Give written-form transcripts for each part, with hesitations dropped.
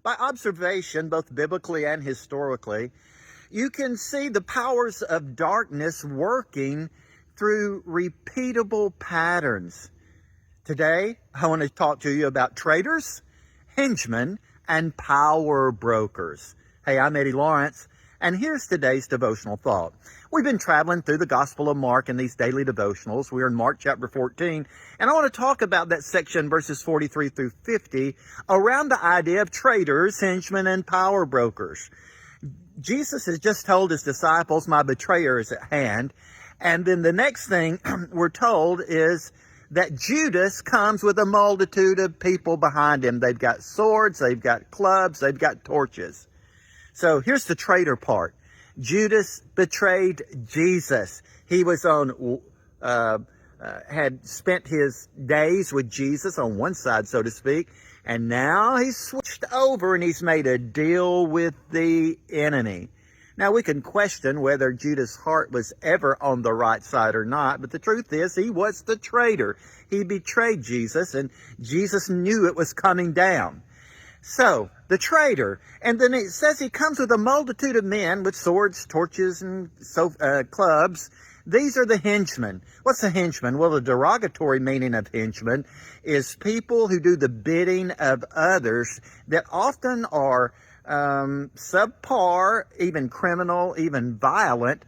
By observation, both biblically and historically, you can see the powers of darkness working through repeatable patterns. Today, I want to talk to you about traitors, henchmen, and power brokers. Hey, I'm Eddie Lawrence, and here's today's devotional thought. We've been traveling through the Gospel of Mark in these daily devotionals. We're in Mark chapter 14, and I want to talk about that section, verses 43 through 50, around the idea of traitors, henchmen, and power brokers. Jesus has just told his disciples, my betrayer is at hand. And then the next thing we're told is that Judas comes with a multitude of people behind him. They've got swords, they've got clubs, they've got torches. So here's the traitor part. Judas betrayed Jesus. He was had spent his days with Jesus on one side, so to speak, and now he's switched over and he's made a deal with the enemy. Now, we can question whether Judas' heart was ever on the right side or not, but the truth is he was the traitor. He betrayed Jesus, and Jesus knew it was coming down. So, the traitor, and then it says he comes with a multitude of men with swords, torches, and clubs. These are the henchmen. What's a henchman? Well, the derogatory meaning of henchman is people who do the bidding of others that often are subpar, even criminal, even violent.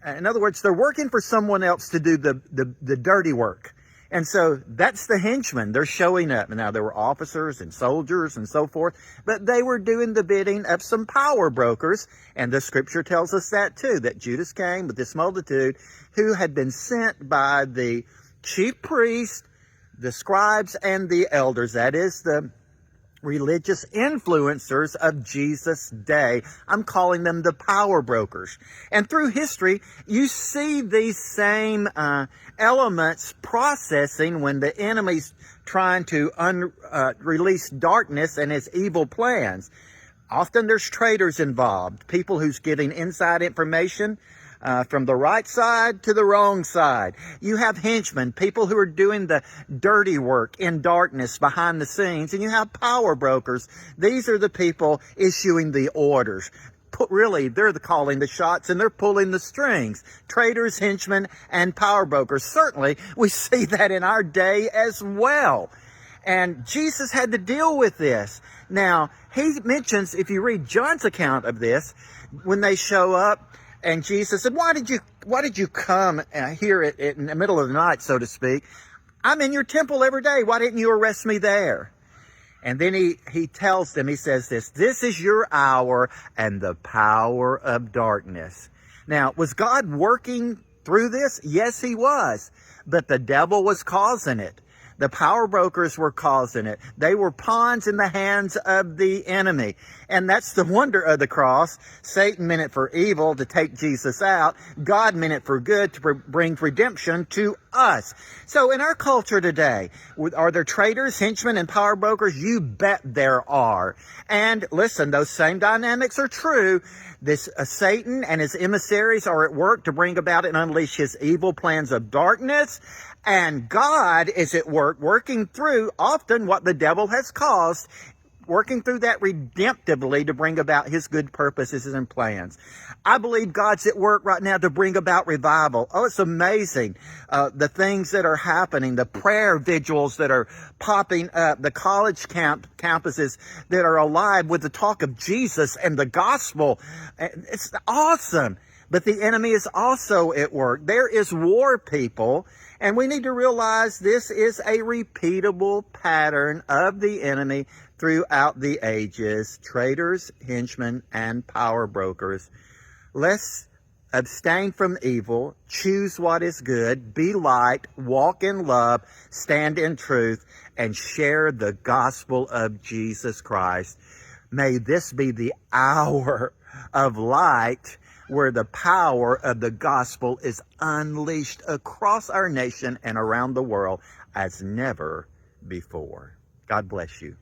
In other words, they're working for someone else to do the dirty work. And so that's the henchmen. They're showing up. Now, there were officers and soldiers and so forth, but they were doing the bidding of some power brokers. And the scripture tells us that too, that Judas came with this multitude who had been sent by the chief priest, the scribes, and the elders. That is the religious influencers of Jesus' day. I'm calling them the power brokers. And through history, you see these same elements processing when the enemy's trying to release darkness and his evil plans. Often there's traitors involved, people who's giving inside information from the right side to the wrong side. You have henchmen, people who are doing the dirty work in darkness behind the scenes. And you have power brokers. These are the people issuing the orders. Really, they're calling the shots and they're pulling the strings. Traitors, henchmen, and power brokers. Certainly, we see that in our day as well. And Jesus had to deal with this. Now, he mentions, if you read John's account of this, when they show up, and Jesus said, why did you come here in the middle of the night, so to speak? I'm in your temple every day. Why didn't you arrest me there? And then he tells them, he says this is your hour and the power of darkness. Now, was God working through this? Yes, he was. But the devil was causing it. The power brokers were causing it. They were pawns in the hands of the enemy. And that's the wonder of the cross. Satan meant it for evil to take Jesus out. God meant it for good to bring redemption to us. So in our culture today, are there traitors, henchmen, and power brokers? You bet there are. And listen, those same dynamics are true. This Satan and his emissaries are at work to bring about and unleash his evil plans of darkness. And God is at work, working through often what the devil has caused, working through that redemptively to bring about his good purposes and plans. I believe God's at work right now to bring about revival. Oh, it's amazing. The things that are happening, the prayer vigils that are popping up, the college campuses that are alive with the talk of Jesus and the gospel. It's awesome. But the enemy is also at work. There is war, people. And we need to realize this is a repeatable pattern of the enemy throughout the ages. Traitors, henchmen, and power brokers. Let's abstain from evil, choose what is good, be light, walk in love, stand in truth, and share the gospel of Jesus Christ. May this be the hour of light where the power of the gospel is unleashed across our nation and around the world as never before. God bless you.